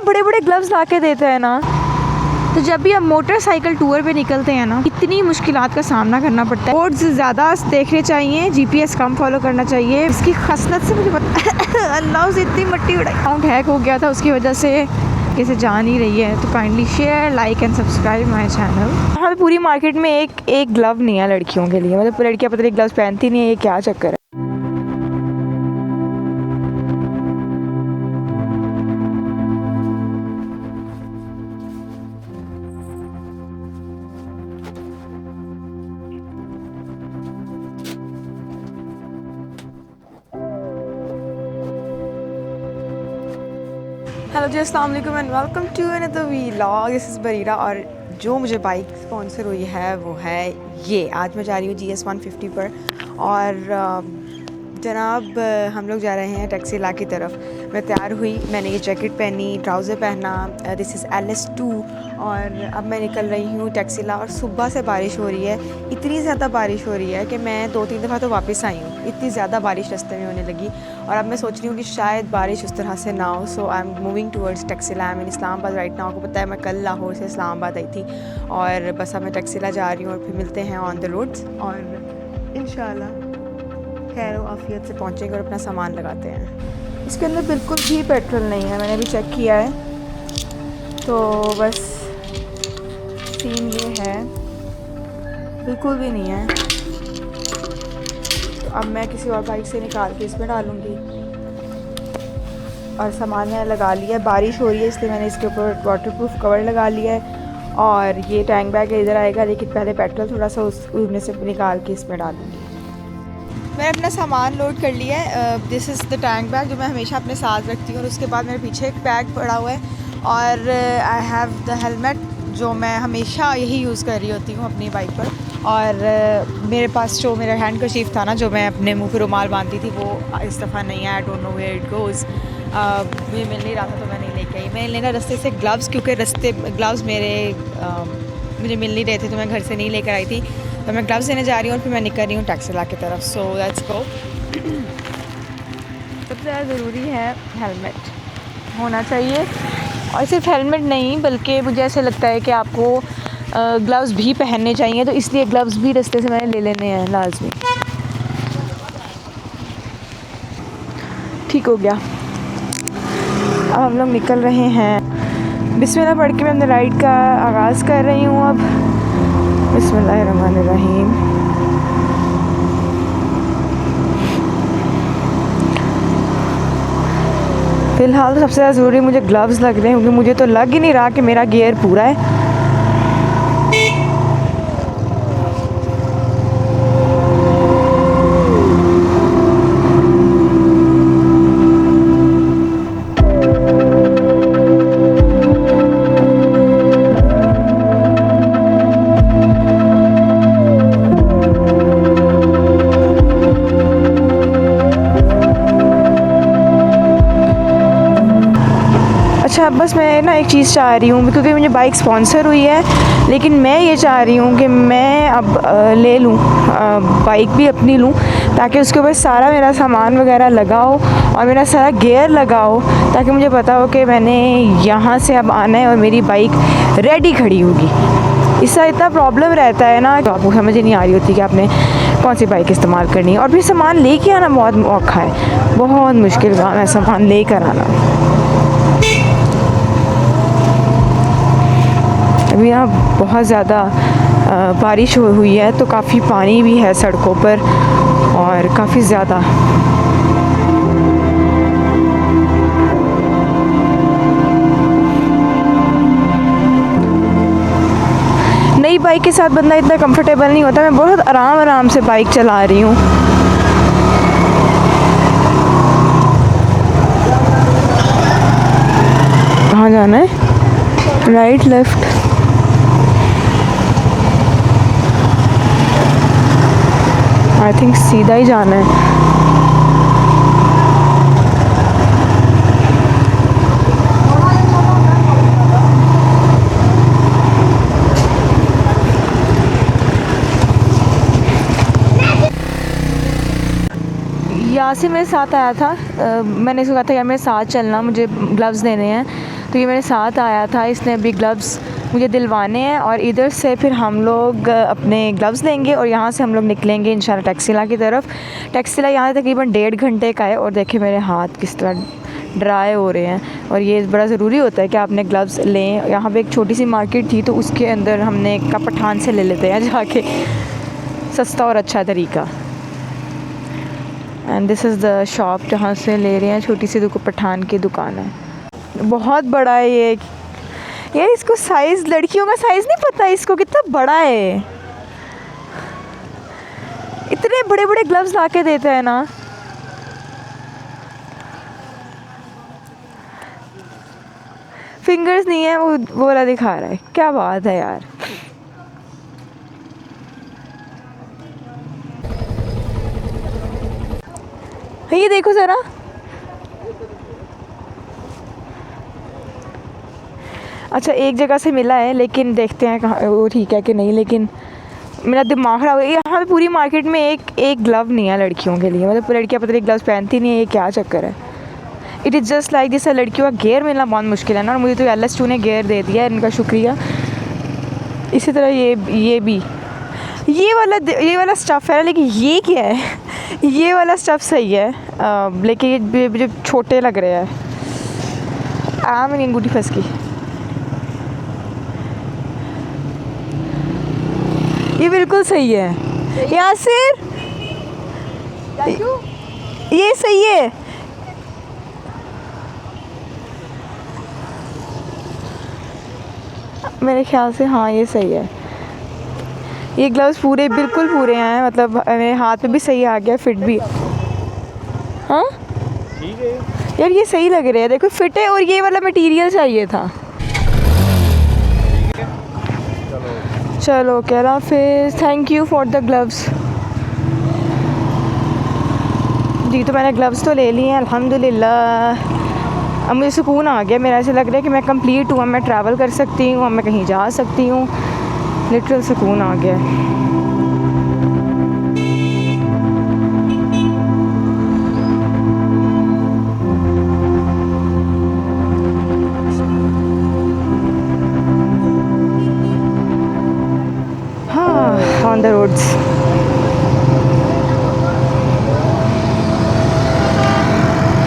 बड़े बड़े ग्लव्स ला के देते हैं ना। तो जब भी हम मोटरसाइकिल टूर पे निकलते हैं ना, इतनी मुश्किलात का सामना करना पड़ता है। रोड्स ज़्यादा देखने चाहिए, जीपीएस कम फॉलो करना चाहिए। इसकी खसलत से मुझे पता अल्लाह से इतनी मट्टी उड़ाई, अकाउंट हैक हो गया था उसकी वजह से, कैसे जा नहीं रही है। तो kindly share, like and subscribe my channel. यहाँ पे पूरी मार्केट में एक ग्लव नहीं है लड़कियों के लिए, मतलब लड़कियाँ पता नहीं ग्लव्स पहनती नहीं है, ये क्या चक्कर है। हेलो जी, अस्सलाम वालेकुम and welcome to another vlog. This is Barira और जो मुझे बाइक स्पॉन्सर हुई है वो है ये। आज मैं जा रही हूँ GS 150 पर और जनाब हम लोग जा रहे हैं टैक्सीला की तरफ। मैं तैयार हुई, मैंने ये जैकेट पहनी, ट्राउज़र पहना, दिस इज़ LS2 और अब मैं निकल रही हूँ टैक्सीला। और सुबह से बारिश हो रही है, इतनी ज़्यादा बारिश हो रही है कि मैं 2-3 दफ़ा तो वापस आई हूँ, इतनी ज़्यादा बारिश रास्ते में होने लगी। और अब मैं सोच रही हूँ कि शायद बारिश उस तरह से ना हो। So I am moving towards Taxila. I am in Islamabad right now. आपको पता है मैं कल लाहौर से इस्लामाबाद आई थी और बस अब मैं टैक्सीला जा रही हूँ और फिर मिलते हैं ऑन द रोड्स और इंशाल्लाह खैर आफियत से पहुँचेंगे और अपना सामान लगाते हैं। इसके अंदर बिल्कुल भी पेट्रोल नहीं है, मैंने भी चेक किया है। तो बस सीन ये है, बिल्कुल भी नहीं है। तो अब मैं किसी और बाइक से निकाल के इसमें डालूँगी और सामान मैंने लगा लिया है। बारिश हो रही है इसलिए मैंने इसके ऊपर वाटरप्रूफ कवर लगा लिया है और ये टैंक बैग इधर आएगा, लेकिन पहले पेट्रोल थोड़ा सा उसमें से निकाल के इसमें डालूँगी। मैंने अपना सामान लोड कर लिया है। This is the tank bag जो मैं हमेशा अपने साथ रखती हूँ। और उसके बाद मेरे पीछे एक बैग पड़ा हुआ है और आई हैव द हेलमेट जो मैं हमेशा यही यूज़ कर रही होती हूँ अपनी बाइक पर। और मेरे पास जो मेरा हैंड कर्चीफ था ना, जो मैं अपने मुंह पे रुमाल बांधती थी, वो इस दफ़ा नहीं है। I don't know where it goes. मुझे मिल नहीं रहा था तो मैं नहीं लेके आई। मैं लेना रास्ते से ग्लव्स, क्योंकि ग्लव्स मेरे मुझे मिल नहीं रहे थे तो मैं घर से नहीं लेकर आई थी। तो मैं ग्लव्स लेने जा रही हूँ और फिर मैं निकल रही हूँ टैक्सीला की तरफ। So let's go. सबसे ज़्यादा ज़रूरी है हेलमेट होना चाहिए, और सिर्फ हेलमेट नहीं बल्कि मुझे ऐसे लगता है कि आपको ग्लव्स भी पहनने चाहिए। तो इसलिए ग्लव्स भी रास्ते से मैंने ले लेने हैं लाजमी। ठीक हो गया। अब हम लोग निकल रहे हैं। बिस्मिल्लाह पढ़ के मैं अपने राइड का आगाज़ कर रही हूँ। अब बिस्मिल्लाहिर्रहमानिर्रहीम। फ़िलहाल तो सबसे ज़्यादा ज़रूरी मुझे ग्लव्स लग रहे हैं, क्योंकि मुझे तो लग ही नहीं रहा कि मेरा गियर पूरा है। अच्छा, बस मैं ना एक चीज़ चाह रही हूँ, क्योंकि मुझे बाइक स्पॉन्सर हुई है, लेकिन मैं ये चाह रही हूँ कि मैं अब ले लूँ बाइक भी अपनी लूँ, ताकि उसके ऊपर सारा मेरा सामान वगैरह लगाओ और मेरा सारा गियर लगाओ, ताकि मुझे पता हो कि मैंने यहाँ से अब आना है और मेरी बाइक रेडी खड़ी होगी। इसका इतना प्रॉब्लम रहता है ना, तो आपको समझ ही नहीं आ रही होती कि आपने कौन सी बाइक इस्तेमाल करनी है। और फिर सामान लेके आना बहुत औखा है, बहुत मुश्किल काम है सामान लेकर आना। अभी यहाँ बहुत ज़्यादा बारिश हुई है तो काफ़ी पानी भी है सड़कों पर और काफ़ी ज़्यादा। नई बाइक के साथ बंदा इतना कंफर्टेबल नहीं होता। मैं बहुत आराम से बाइक चला रही हूँ। कहाँ जाना है? Right left. आई थिंक सीधा ही जाना है। यासिर मेरे साथ आया था। मैंने इसको कहा था यार मेरे साथ चलना, मुझे ग्लव्स देने हैं। तो ये मेरे साथ आया था, इसने अभी ग्लव्स मुझे दिलवाने हैं और इधर से फिर हम लोग अपने ग्लव्स लेंगे और यहाँ से हम लोग निकलेंगे इंशाल्लाह टैक्सिला की तरफ। टैक्सिला यहाँ से तकरीबन 1.5 घंटे का है और देखें मेरे हाथ किस तरह ड्राई हो रहे हैं। और ये बड़ा ज़रूरी होता है कि आपने ग्लव्स लें। यहाँ पे एक छोटी सी मार्केट थी तो उसके अंदर हमने का पठान से ले लेते हैं जाके, सस्ता और अच्छा तरीका। And this is the shop जहाँ से ले रहे हैं, छोटी सी पठान की दुकान है। बहुत बड़ा है ये यार, इसको साइज़, लड़कियों का साइज़ नहीं पता इसको कितना बड़ा है। इतने बड़े बड़े ग्लव्स ला के देते हैं ना। फिंगर्स नहीं है, वो वाला दिखा रहा है। क्या बात है यार। ये देखो ज़रा, अच्छा एक जगह से मिला है लेकिन देखते हैं कहाँ वो ठीक है कि नहीं। लेकिन मेरा दिमाग ख़राब हो गया, यहाँ पे पूरी मार्केट में एक ग्लव नहीं है लड़कियों के लिए। मतलब लड़कियाँ पता नहीं ग्लव्स पहनती नहीं है, ये क्या चक्कर है। It is just like this, लड़कियों का गेयर मिलना बहुत मुश्किल है ना। और मुझे तो LS2 ने गेयर दे दिया है, इनका शुक्रिया। इसी तरह ये भी ये वाला स्टफ़ है, लेकिन ये क्या है ये वाला स्टफ़ सही है, लेकिन ये मुझे छोटे लग रहे हैं। मेरी अंगूठी फंस गई। ये बिल्कुल सही है यासिर, ये सही है। मेरे ख्याल से हाँ ये सही है। ये ग्लव्स पूरे बिल्कुल पूरे हैं, मतलब मेरे हाथ पे भी सही आ गया, फिट भी। हाँ ठीक है यार, ये सही लग रहे हैं, देखो फिट है। और ये वाला मटेरियल चाहिए था। चलो कह रहा फिर thank you for the gloves ji. तो मैंने ग्लव्स तो ले लिए हैं अल्हम्दुलिल्लाह। अब मुझे सुकून आ गया, मेरा ऐसा लग रहा है कि मैं कंप्लीट हूँ, मैं ट्रैवल कर सकती हूँ, मैं कहीं जा सकती हूँ। लिटरल सुकून आ गया। हाँ ऑन द रोड्स।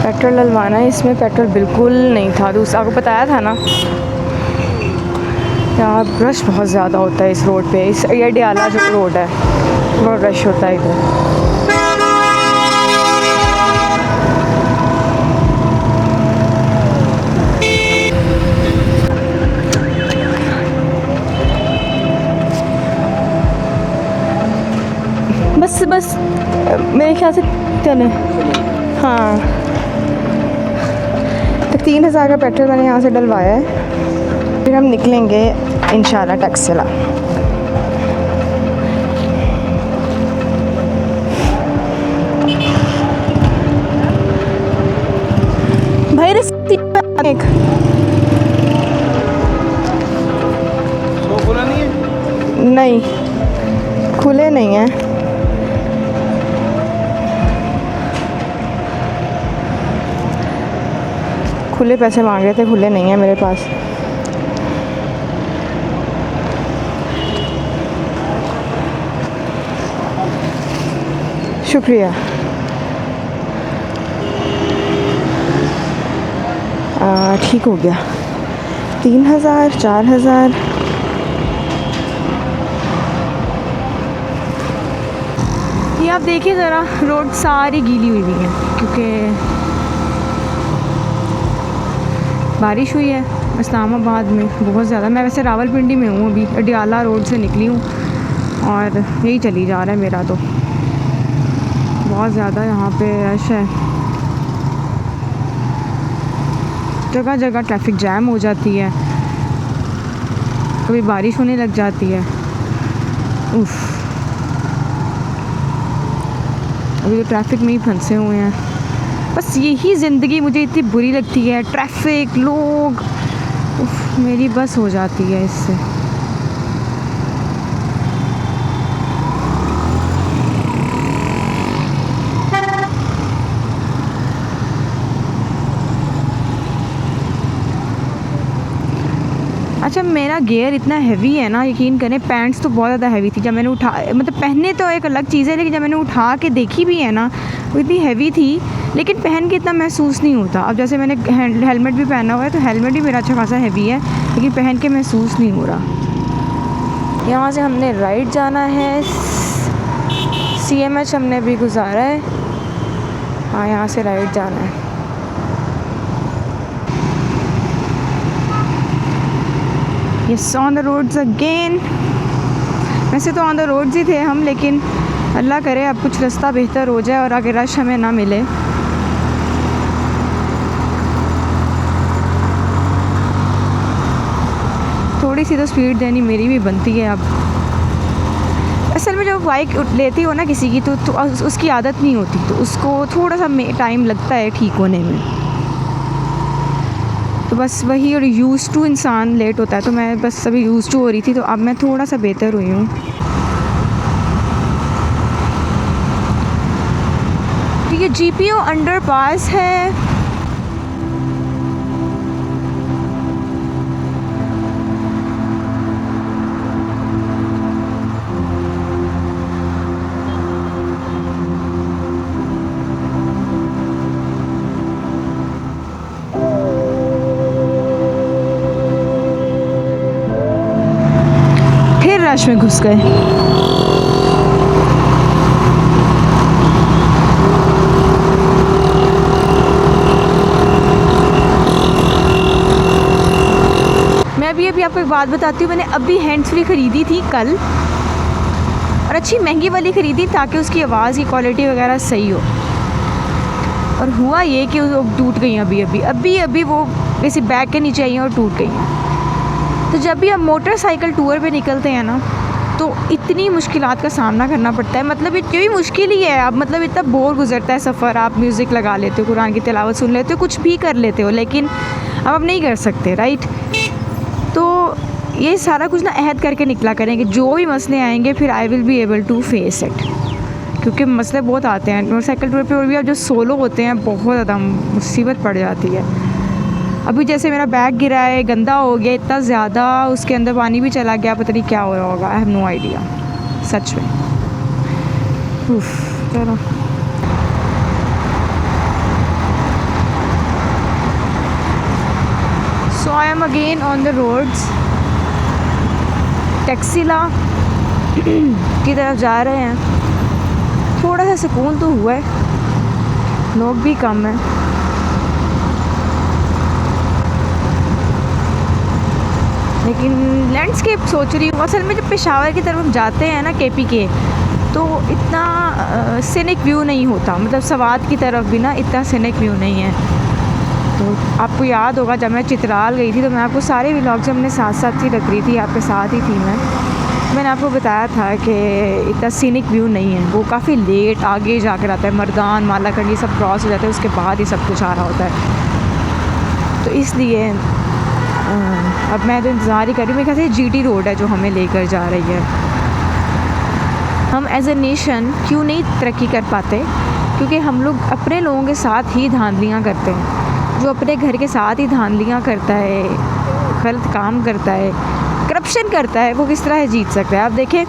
पेट्रोल डलवाना है, इसमें पेट्रोल बिल्कुल नहीं था। दूसरा आपको बताया था ना, यार रश बहुत ज़्यादा होता है इस रोड पे। इस ये डियाला जो रोड है बहुत रश होता है इधर। बस मेरे ख्याल से चले। हाँ तो 3000 का पेट्रोल मैंने यहाँ से डलवाया है। फिर हम निकलेंगे इंशाल्लाह टैक्सिला। भाई एक तो खुला नहीं है? नहीं खुले नहीं है। खुले पैसे मांग रहे थे, खुले नहीं है मेरे पास। शुक्रिया। ठीक हो गया। 3000 4000। ये आप देखिए ज़रा, रोड सारी गीली हुई है क्योंकि बारिश हुई है इस्लामाबाद में बहुत ज़्यादा। मैं वैसे रावलपिंडी में हूँ, अभी अडियाला रोड से निकली हूँ और यही चली जा रहा है मेरा। तो बहुत ज़्यादा यहाँ पे रश है, जगह जगह ट्रैफिक जैम हो जाती है, कभी बारिश होने लग जाती है। उफ़, अभी तो ट्रैफिक में ही फंसे हुए हैं। बस यही ज़िंदगी मुझे इतनी बुरी लगती है, ट्रैफिक, लोग। उफ़, मेरी बस हो जाती है इससे। अच्छा, मेरा गियर इतना हैवी है ना, यकीन करें, पैंट्स तो बहुत ज़्यादा हैवी थी। जब मैंने उठा, मतलब पहनने तो एक अलग चीज़ है, लेकिन जब मैंने उठा के देखी भी है ना, वो इतनी हैवी थी, लेकिन पहन के इतना महसूस नहीं होता। अब जैसे मैंने हेलमेट भी पहना हुआ है, तो हेलमेट भी मेरा अच्छा खासा हैवी है, लेकिन पहन के महसूस नहीं हो रहा। यहाँ से हमने राइट जाना है, CMH हमने भी गुजारा है। हाँ, यहाँ से राइट जाना है। Yes, on the roads again. वैसे तो ऑन द रोड्स ही थे हम, लेकिन अल्लाह करे अब कुछ रास्ता बेहतर हो जाए और आगे रश हमें ना मिले। थोड़ी सी तो स्पीड देनी मेरी भी बनती है। अब असल में जब बाइक लेती हो ना किसी की, तो उसकी आदत नहीं होती, तो उसको थोड़ा सा टाइम लगता है ठीक होने में। तो बस वही, और यूज़ टू इंसान लेट होता है, तो मैं बस अभी यूज़ टू हो रही थी, तो अब मैं थोड़ा सा बेहतर हुई हूँ। तो ये GPO अंडरपास है। रश में घुस गए। मैं अभी आपको एक बात बताती हूँ। मैंने अभी हैंड्स फ्री ख़रीदी थी कल, और अच्छी महंगी वाली ख़रीदी ताकि उसकी आवाज़ की क्वालिटी वगैरह सही हो। और हुआ ये कि वो टूट गई अभी वो किसी बैग के नीचे आई हैं और टूट गई हैं। तो जब भी हम मोटरसाइकिल टूर पे निकलते हैं ना, तो इतनी मुश्किलात का सामना करना पड़ता है। मतलब ये भी मुश्किल ही है। अब मतलब इतना बोर गुजरता है सफ़र। आप म्यूज़िक लगा लेते हो, कुरान की तिलावत सुन लेते हो, कुछ भी कर लेते हो, लेकिन अब आप नहीं कर सकते, राइट। तो ये सारा कुछ ना अहद करके निकला करें कि जो भी मसले आएंगे फिर I will be able to face it, क्योंकि मसले बहुत आते हैं मोटरसाइकिल टूर पे। और भी अब जो सोलो होते हैं बहुत ज़्यादा मुसीबत पड़ जाती है। अभी जैसे मेरा बैग गिरा है, गंदा हो गया इतना ज़्यादा, उसके अंदर पानी भी चला गया, पता नहीं क्या हो रहा होगा, आई हैव नो आइडिया सच में। चलो so I am again on the roads. Taxila की तरफ जा रहे हैं। थोड़ा सा सुकून तो हुआ है, लोग भी कम हैं। लेकिन लैंडस्केप सोच रही हूँ। असल में जब पेशावर की तरफ हम जाते हैं ना, KP के, तो इतना सीनिक व्यू नहीं होता। मतलब सवात की तरफ भी ना इतना सीनिक व्यू नहीं है। तो आपको याद होगा जब मैं चित्राल गई थी, तो मैं आपको सारे व्लॉग्स हमने साथ साथ ही रख रही थी, आपके साथ ही थी मैंने आपको बताया था कि इतना सीनिक व्यू नहीं है। वो काफ़ी लेट आगे जाकर आता है, मर्दान, मालाकंड ये सब क्रॉस हो जाता है, उसके बाद ही सब कुछ आ रहा होता है। तो इसलिए अब मैं तो इंतज़ार ही कर रही हूँ। मेरे ख्याल से GT रोड है जो हमें लेकर जा रही है। हम एज ए नेशन क्यों नहीं तरक्की कर पाते? क्योंकि हम लोग अपने लोगों के साथ ही धांधलियाँ करते हैं। जो अपने घर के साथ ही धांधलियाँ करता है, गलत काम करता है, करप्शन करता है, वो किस तरह जीत सकता है? आप देखें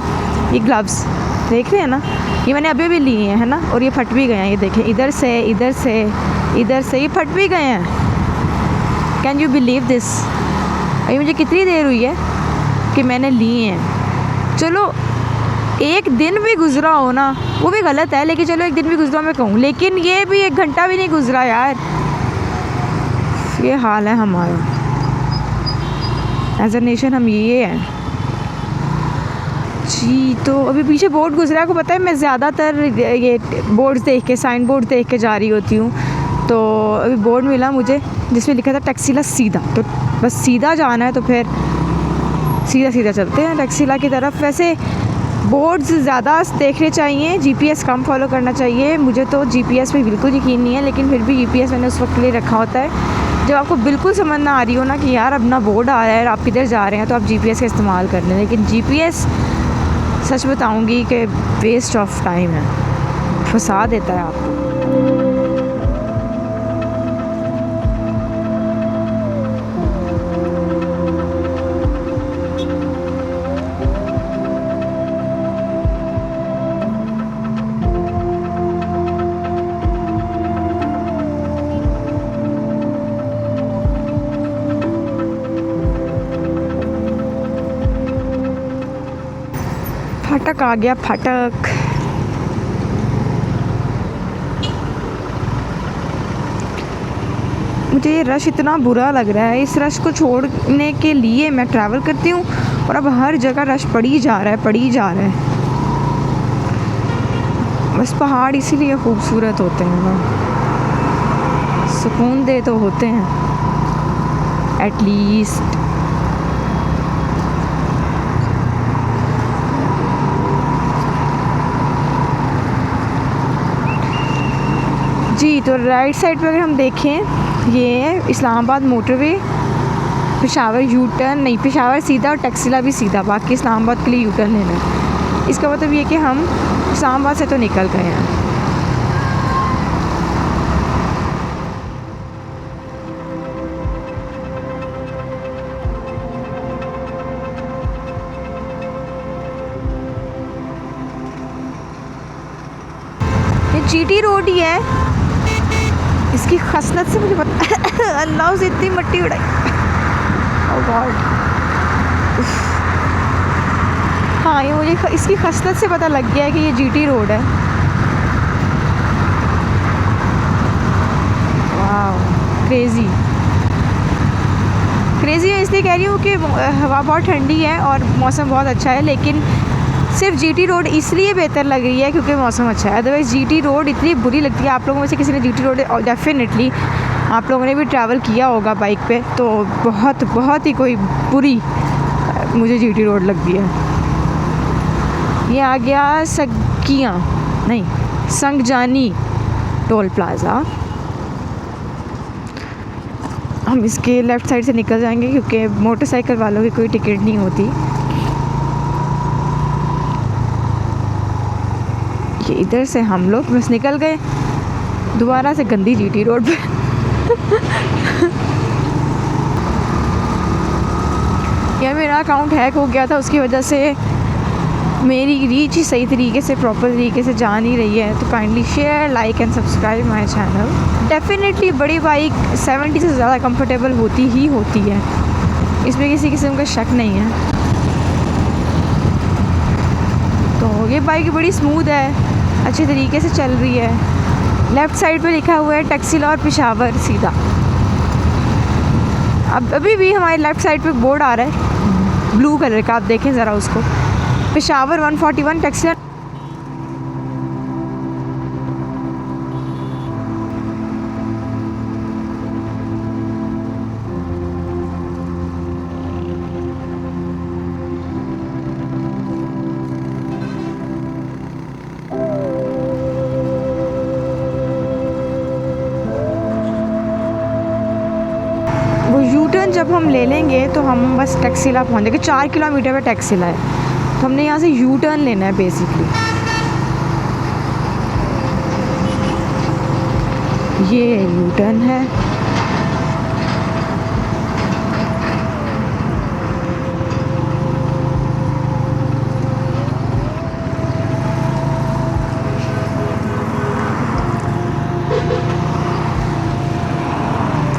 ये ग्लव्स देख रहे हैं ना, ये मैंने अभी भी लिए हैं, है ना, और ये फट भी गए हैं। ये देखें, इधर से ये फट भी गए हैं। Can you believe this? अभी मुझे कितनी देर हुई है कि मैंने लिए हैं। चलो एक दिन भी गुजरा हो ना, वो भी गलत है, लेकिन चलो एक दिन भी गुजरा मैं कहूँ, लेकिन ये भी 1 घंटा भी नहीं गुजरा यार। ये हाल है हमारा एज ए नेशन। हम ये हैं जी। तो अभी पीछे बोर्ड गुजरा, आपको पता है मैं ज़्यादातर ये बोर्ड्स देख के, साइन बोर्ड देख के जा रही होती हूँ। तो अभी बोर्ड मिला मुझे जिसमें लिखा था टैक्सीला सीधा, तो बस सीधा जाना है, तो फिर सीधा चलते हैं टैक्सीला की तरफ। वैसे बोर्ड्स ज़्यादा देखने चाहिए, GPS कम फॉलो करना चाहिए। मुझे तो GPS पे बिल्कुल यकीन नहीं है, लेकिन फिर भी GPS मैंने उस वक्त के लिए रखा होता है जब आपको बिल्कुल समझ ना आ रही हो ना कि यार अब ना बोर्ड आ रहा है, आप किधर जा रहे हैं, तो आप GPS का इस्तेमाल कर लें। लेकिन GPS सच बताऊँगी कि वेस्ट ऑफ टाइम है, फंसा देता है आपको। फाटक आ गया, फाटक। मुझे ये रश इतना बुरा लग रहा है। इस रश को छोड़ने के लिए मैं ट्रैवल करती हूँ और अब हर जगह रश पड़ी जा रहा है, पड़ी जा रहा है। बस पहाड़ इसीलिए खूबसूरत होते हैं ना, सुकून दे तो होते हैं एटलीस्ट। जी, तो राइट साइड पे अगर हम देखें, ये है Islamabad motorway, Peshawar U turn नहीं, पेशावर सीधा और टैक्सिला भी सीधा, बाकी इस्लामाबाद के लिए यू टर्न लेना है। इसका मतलब ये कि हम इस्लामाबाद से तो निकल गए हैं। ये जीटी रोड ही है। इसकी खसलत से मुझे पता अल्लाह से इतनी मट्टी उड़ाई। ओह गॉड। हाँ, ये मुझे इसकी खसलत से पता लग गया है कि ये जीटी रोड है। वाह, क्रेज़ी क्रेज़ी। मैं इसलिए कह रही हूँ कि हवा बहुत ठंडी है और मौसम बहुत अच्छा है, लेकिन सिर्फ जीटी रोड इसलिए बेहतर लग रही है क्योंकि मौसम अच्छा है। अदरवाइज़ जीटी रोड इतनी बुरी लगती है। आप लोगों में से किसी ने जीटी रोड, डेफिनेटली आप लोगों ने भी ट्रैवल किया होगा बाइक पे, तो बहुत बहुत ही कोई बुरी मुझे जीटी रोड लगती है। ये आ गया सगियाँ नहीं, संगजानी टोल प्लाज़ा। हम इसके लेफ़्ट साइड से निकल जाएंगे क्योंकि मोटरसाइकिल वालों की कोई टिकट नहीं होती। ये इधर से हम लोग बस निकल गए दोबारा से गंदी जीटी रोड पे। यार मेरा अकाउंट हैक हो गया था, उसकी वजह से मेरी रीच ही सही तरीके से, प्रॉपर तरीके से जा नहीं रही है। तो kindly share, like and subscribe my channel. Definitely बड़ी बाइक 70 से ज़्यादा कंफर्टेबल होती ही होती है, इसमें किसी किस्म का शक नहीं है। तो ये बाइक बड़ी स्मूथ है, अच्छे तरीके से चल रही है। लेफ़्ट साइड पे लिखा हुआ है टैक्सिला और पेशावर सीधा। अब अभी भी हमारे लेफ़्ट साइड पे बोर्ड आ रहा है ब्लू कलर का, आप देखें ज़रा उसको, पेशावर 141 टैक्सिला। वो यू टर्न जब हम ले लेंगे तो हम बस टैक्सिला पहुँच जाएंगे। 4 किलोमीटर पे टैक्सिला है, तो हमने यहाँ से यू टर्न लेना है बेसिकली। ये यू टर्न है।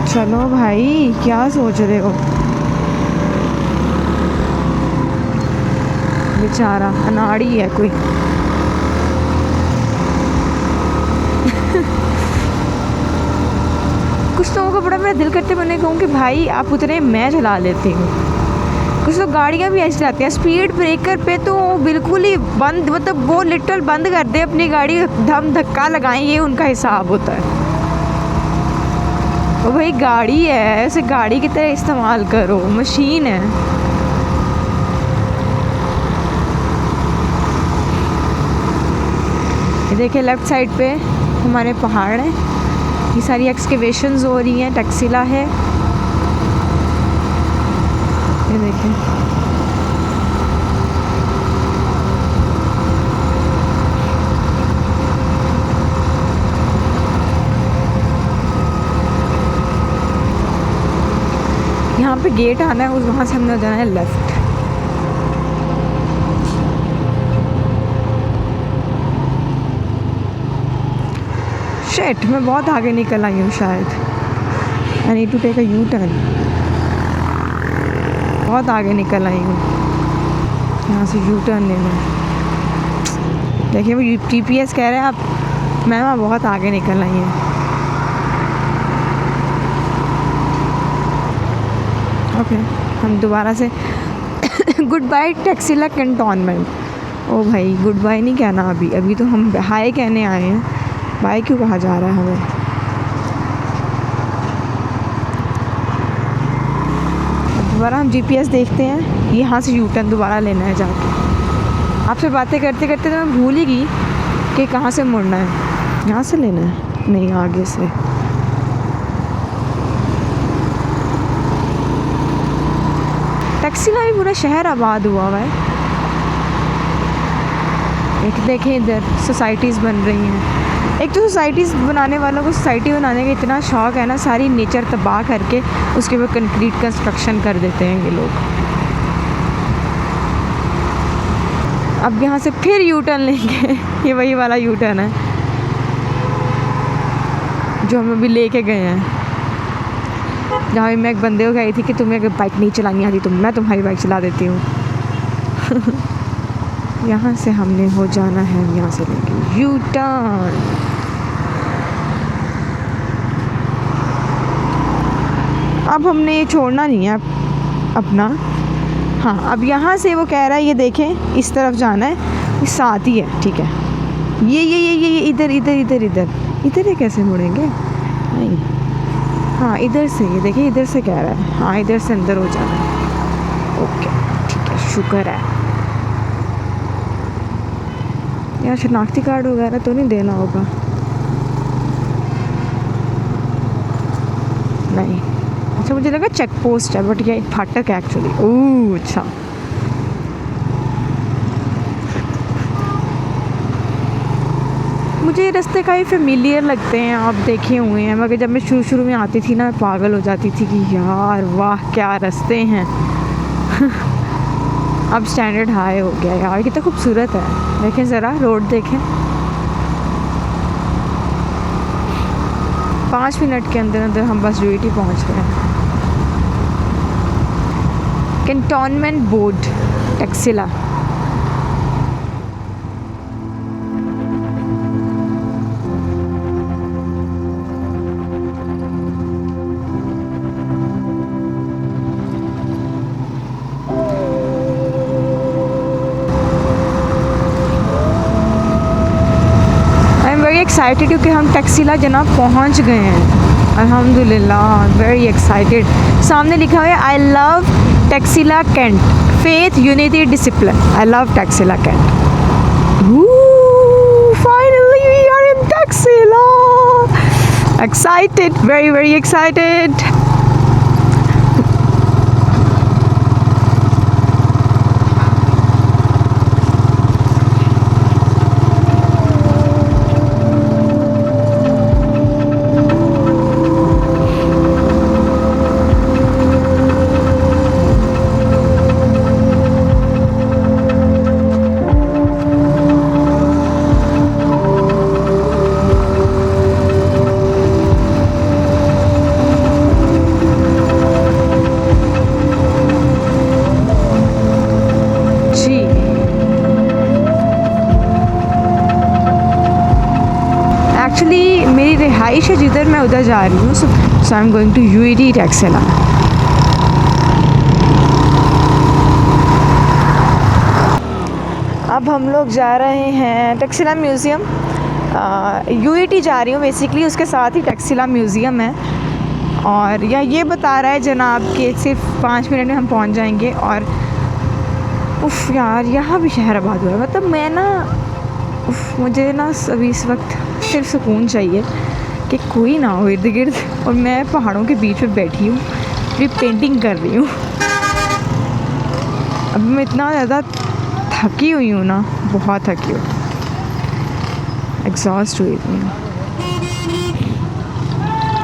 चलो भाई, क्या सोच रहे हो? बेचारा अनाड़ी है कोई। कुछ लोगों को बड़ा मेरा दिल करते मैंने कहूँ कि भाई आप उतरे, मैं चला लेती हूँ। कुछ लोग गाड़ियाँ भी ऐसी चलाते हैं, स्पीड ब्रेकर पे तो बिल्कुल ही बंद, मतलब वो लिटरल बंद कर दे अपनी गाड़ी, धम धक्का लगाएं, ये उनका हिसाब होता है। वो भाई गाड़ी है, उसे गाड़ी की तरह इस्तेमाल करो, मशीन है। ये देखिए लेफ़्ट साइड पे हमारे पहाड़ हैं, ये सारी एक्सकेवेशंस हो रही हैं, टैक्सिला है। ये देखिए यहाँ पे गेट आना है, उस वहाँ से हमने जाना है लेफ़्ट। शिट, मैं बहुत आगे निकल आई हूँ शायद। I need to take a U turn. बहुत आगे निकल आई हूँ, यहाँ से यू टर्न लेना है। देखिए वो GPS कह रहे हैं आप मैम आप बहुत आगे निकल आई हैं। ओके हम दोबारा से गुड बाय टैक्सिला कैंटोनमेंट। ओ भाई गुड बाय नहीं कहना अभी, अभी तो हम हाय कहने आए हैं, बाय क्यों कहा जा रहा है हमें। दोबारा हम GPS देखते हैं, यहाँ से यू टर्न दोबारा लेना है जाके। आपसे बातें करते करते तो मैं भूल ही गई कि कहाँ से मुड़ना है। यहाँ से लेना है, नहीं आगे से। टैक्सिला भी पूरा शहर आबाद हुआ है। एक देखें इधर सोसाइटीज़ बन रही हैं। एक तो सोसाइटीज़ बनाने वालों को सोसाइटी बनाने का इतना शौक़ है ना, सारी नेचर तबाह करके उसके ऊपर कंक्रीट कंस्ट्रक्शन कर देते हैं ये लोग। अब यहाँ से फिर यू टर्न लेंगे ये वही वाला यू टर्न है जो हम अभी लेके गए हैं, जहाँ भी मैं एक बंदे को कही थी कि तुम्हें अगर बाइक नहीं चलानी आती तो मैं तुम्हारी बाइक चला देती हूँ। यहाँ से हमने हो जाना है, यहाँ से लेंगे यू टर्न। अब हमने ये छोड़ना नहीं है अपना। हाँ अब यहाँ से वो कह रहा है ये देखें इस तरफ जाना है, ये साथ ही है। ठीक है ये इधर इधर इधर इधर इधर ये कैसे मुड़ेंगे? नहीं हाँ इधर से, ये देखिए इधर से कह रहा है। हाँ इधर से अंदर हो जाना है। ओके ठीक है शुक्र है। यहाँ शनाख्ती कार्ड वगैरह तो नहीं देना होगा? नहीं अच्छा मुझे लगा चेक पोस्ट है, बट ये फाटक है एक्चुअली। ओह अच्छा मुझे ये रास्ते काफ़ी फेमिलियर लगते हैं, आप देखे हुए हैं, मगर जब मैं शुरू में आती थी ना मैं पागल हो जाती थी कि यार वाह क्या रास्ते हैं। अब स्टैंडर्ड हाई हो गया यार, कितना खूबसूरत है। देखें ज़रा रोड देखें। 5 मिनट के अंदर अंदर हम बस यूटी पहुंच गए हैं। Cantonment board Taxila. एक्साइटेड क्योंकि हम टैक्सिला जनाब पहुंच गए हैं अल्हम्दुलिल्लाह, वेरी एक्साइटेड। सामने लिखा हुआ है I love Taxila cantt, faith unity discipline. I love Taxila cantt. Finally we are in Taxila. Excited, very very excited. मेरी रिहाइश है जिधर मैं उधर जा रही हूँ। So I am going to UT Taxila. अब हम लोग जा रहे हैं टैक्सिला म्यूज़ियम। यूटी जा रही हूँ बेसिकली, उसके साथ ही टैक्सिला म्यूज़ियम है। और ये बता रहा है जनाब कि सिर्फ 5 मिनट में हम पहुँच जाएंगे। और उफ़ यार यहाँ भी शहर आबाद हुआ है। मतलब मैं ना मुझे ना अभी इस वक्त सिर्फ सुकून चाहिए कि कोई ना हो इर्द गिर्द, और मैं पहाड़ों के बीच में बैठी हूँ, भी पेंटिंग कर रही हूँ। अब मैं इतना ज़्यादा थकी हुई हूँ ना, बहुत थकी हुई, एग्जॉस्ट हुई हूँ।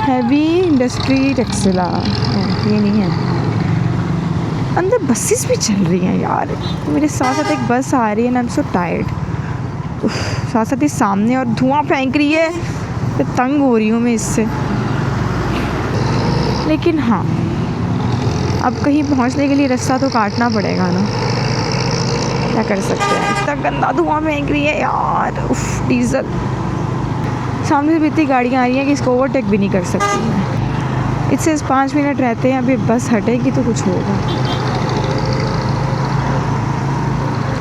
हैवी इंडस्ट्री टैक्सिला ये नहीं है। अंदर बसेस भी चल रही हैं यार। मेरे साथ साथ एक बस आ रही है, आई एम सो टायर्ड। साथ साथ ही सामने और धुआं फेंक रही है, तो तंग हो रही हूँ मैं इससे। लेकिन हाँ अब कहीं पहुँचने के लिए रास्ता तो काटना पड़ेगा ना। क्या कर सकते हैं, इतना गंदा धुआं फेंक रही है यार। उफ, डीजल। सामने से भी इतनी गाड़ियाँ आ रही हैं कि इसको ओवरटेक भी नहीं कर सकती मैं। इससे 5 मिनट रहते हैं, अभी बस हटेगी तो कुछ होगा।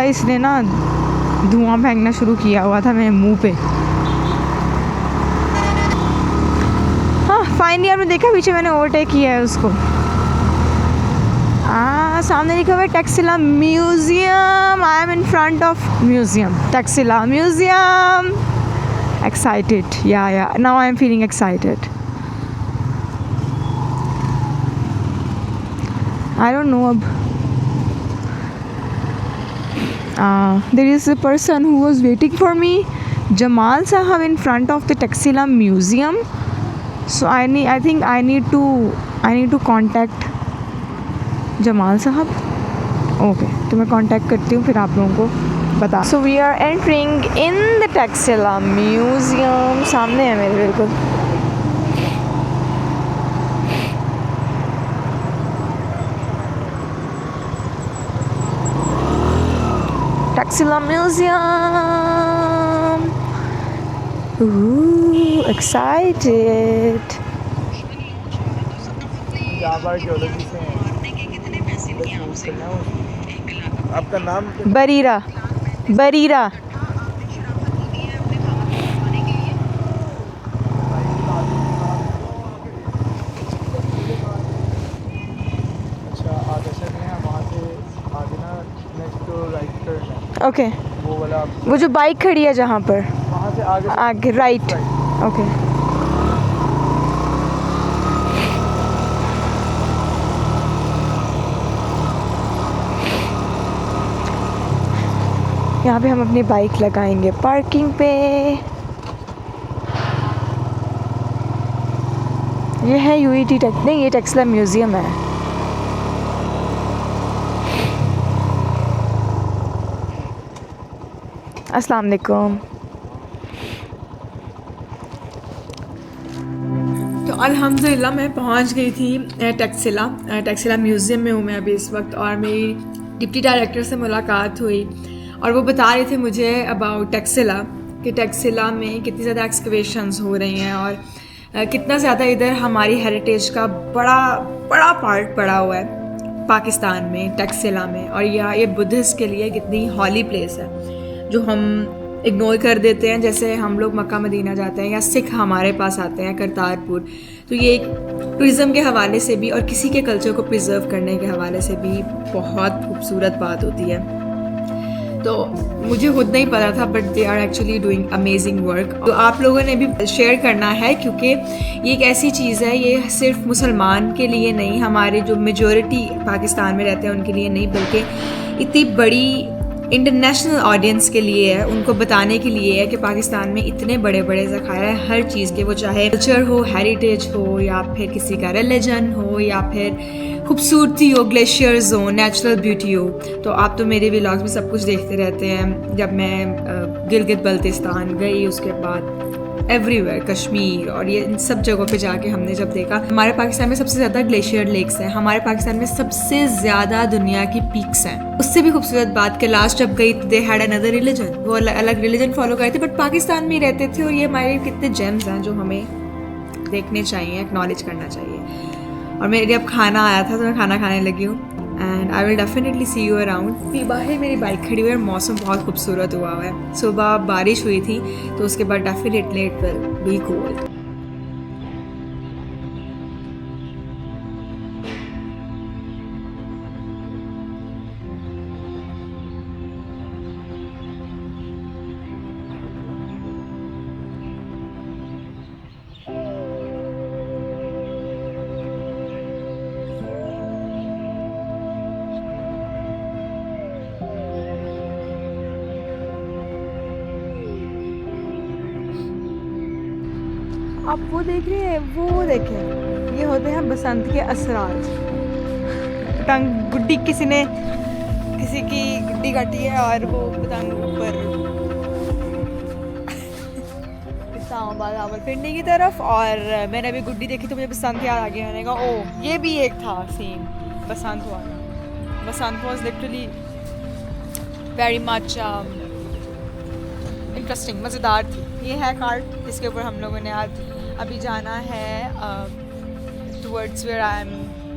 इसने ना धुआं फेंकना शुरू किया हुआ था मेरे मुंह पे। हाँ फाइनली आपने देखा पीछे मैंने ओवरटेक किया है उसको। सामने लिखा हुआ है Taxila museum. I am in front of museum, Taxila museum. Excited, yeah now I am feeling excited. I don't know अब there is a person who was waiting for me, Jamal Sahab, in front of the Taxila Museum. So I think I need to contact Jamal Sahab. Okay, तो मैं contact करती हूँ फिर आप लोगों को बता। So we are entering in the Taxila Museum. सामने है मेरे बिल्कुल। Taxila Museum. Ooh, excited. आपका नाम? बरीरा। बरीरा। अच्छा आगे से हैं, वहाँ से आगे ना नेक्स्ट राइट टर्न है। ओके, वो वाला वो जो बाइक खड़ी है जहाँ पर, वहाँ से आगे राइट। ओके, यहाँ पे हम अपनी बाइक लगाएंगे पार्किंग पे। ये है यूईटी नहीं, ये टैक्सिला म्यूजियम है। अस्सलाम वालेकुम। तो अल्हम्दुलिल्लाह मैं पहुंच गई थी टैक्सिला म्यूज़ियम में हूँ मैं अभी इस वक्त। और मेरी डिप्टी डायरेक्टर से मुलाकात हुई और वो बता रहे थे मुझे अबाउट टैक्सिला, कि टैक्सिला में कितनी ज़्यादा एक्सकवेशंस हो रही हैं और कितना ज़्यादा इधर हमारी हेरिटेज का बड़ा पार्ट पड़ा हुआ है पाकिस्तान में, टैक्सिला में। और ये बुद्धिस्ट के लिए कितनी हॉली प्लेस है जो हम इग्नोर कर देते हैं। जैसे हम लोग मक्का मदीना जाते हैं या सिख हमारे पास आते हैं करतारपुर, तो ये एक टूरिज़म के हवाले से भी और किसी के कल्चर को प्रिजर्व करने के हवाले से भी बहुत खूबसूरत बात होती है। तो मुझे खुद नहीं पता था, but they are actually doing amazing work. तो आप लोगों ने भी शेयर करना है, क्योंकि ये एक ऐसी चीज़ है, ये सिर्फ मुसलमान के लिए नहीं, हमारे जो मेजॉरिटी पाकिस्तान में रहते हैं उनके लिए नहीं, बल्कि इतनी बड़ी इंटरनेशनल ऑडियंस के लिए है, उनको बताने के लिए है कि पाकिस्तान में इतने बड़े बड़े ज़खायर हैं हर चीज़ के, वो चाहे कल्चर हो, हेरिटेज हो, या फिर किसी का रिलीजन हो, या फिर खूबसूरती हो, ग्लेशियर्स हो, नेचुरल ब्यूटी हो। तो आप तो मेरे व्लॉग्स में सब कुछ देखते रहते हैं। जब मैं गिलगित बल्तिस्तान गई, उसके बाद एवरीवेयर कश्मीर और ये इन सब जगहों पे जाके हमने जब देखा, हमारे पाकिस्तान में सबसे ज़्यादा ग्लेशियर लेक्स हैं, हमारे पाकिस्तान में सबसे ज़्यादा दुनिया की पीक्स हैं। उससे भी खूबसूरत बात कि लास्ट जब गई तो दे हैड अनदर रिलीजन, वो अलग रिलीजन फॉलो करते बट पाकिस्तान में ही रहते थे। और ये हमारे कितने जेम्स हैं जो हमें देखने चाहिए, एक्नॉलेज करना चाहिए। और मेरे अब खाना आया था तो मैं खाना खाने लगी हूँ, and I will definitely see you around. फिर बाहर मेरी बाइक खड़ी हुई है और मौसम बहुत खूबसूरत हुआ है। सुबह बारिश हुई थी तो उसके बाद definitely it will be cool. आप वो देख रहे हैं, वो देखें, ये होते हैं बसंत के असरार। पतंग गुड्डी किसी की गुड्डी काटी है और वो पतंग ऊपर इस्लामाबाद फिरने की तरफ। और मैंने अभी गुड्डी देखी तो मुझे बसंत याद आ गया। मैंने कहा ओ ये भी एक था सीन बसंत वाला। Basant was literally very much interesting, मज़ेदार थी। ये है कार्ट जिसके ऊपर हम लोगों ने आज अभी जाना है towards where I am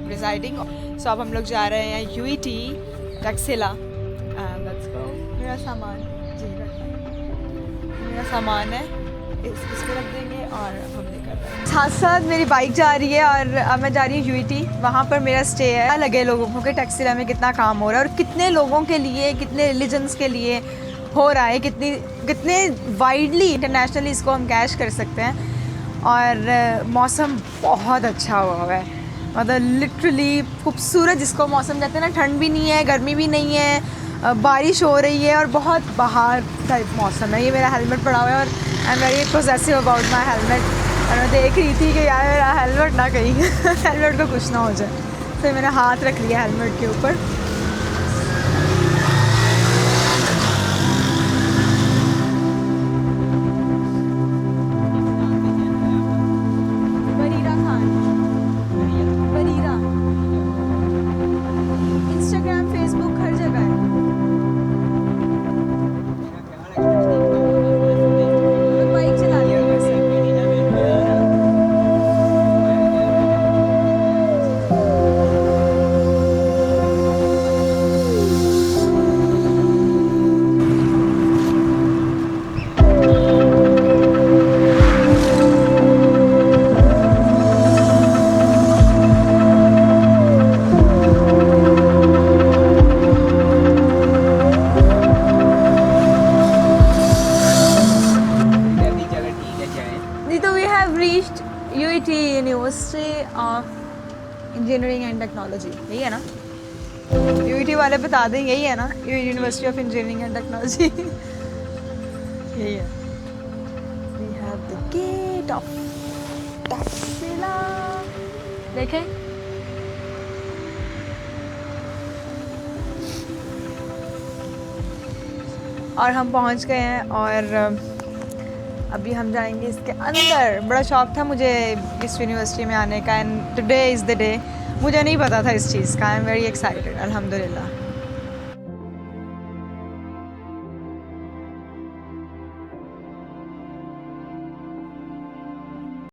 residing. So अब हम लोग जा रहे हैं UET टैक्सिला। Let's go. मेरा सामान जी मेरा सामान है, इस पे रख देंगे और हम निकल रहे हैं। साथ साथ मेरी बाइक जा रही है और अब मैं जा रही हूँ UET, वहाँ पर मेरा स्टे है। लगे लोगों को कि टैक्सिला में कितना काम हो रहा है और कितने लोगों के लिए, कितने रिलीजन्स के लिए हो रहा है, कितने वाइडली इंटरनेशनली इसको हम कैश कर सकते हैं। और मौसम बहुत अच्छा हुआ है, मतलब लिटरली खूबसूरत, जिसको मौसम कहते हैं ना, ठंड भी नहीं है, गर्मी भी नहीं है, बारिश हो रही है और बहुत बाहर टाइप मौसम है। ये मेरा हेलमेट पड़ा हुआ है और I am very possessive about my helmet. और मैं देख रही थी कि यार मेरा हेलमेट ना कहीं हेलमेट को कुछ ना हो जाए, तो मैंने हाथ रख लिया हेलमेट के ऊपर। बरीरा खान, बरीरा, इंस्टाग्राम फेसबुक हर जगह है। मैं बाइक चला रही हूँ वैसे। जी तो we have reached UET university of engineering and technology, यही है ना? UET वाले बता दें, यही है ना? University of engineering and technology यही है। We have the gate of Taxila, देखें। और हम पहुंच गए हैं और अभी हम जाएंगे इसके अंदर। बड़ा शौक था मुझे इस यूनिवर्सिटी में आने का and today is the day. मुझे नहीं पता था इस चीज़ का। आई एम वेरी एक्साइटेड, अल्हम्दुलिल्लाह।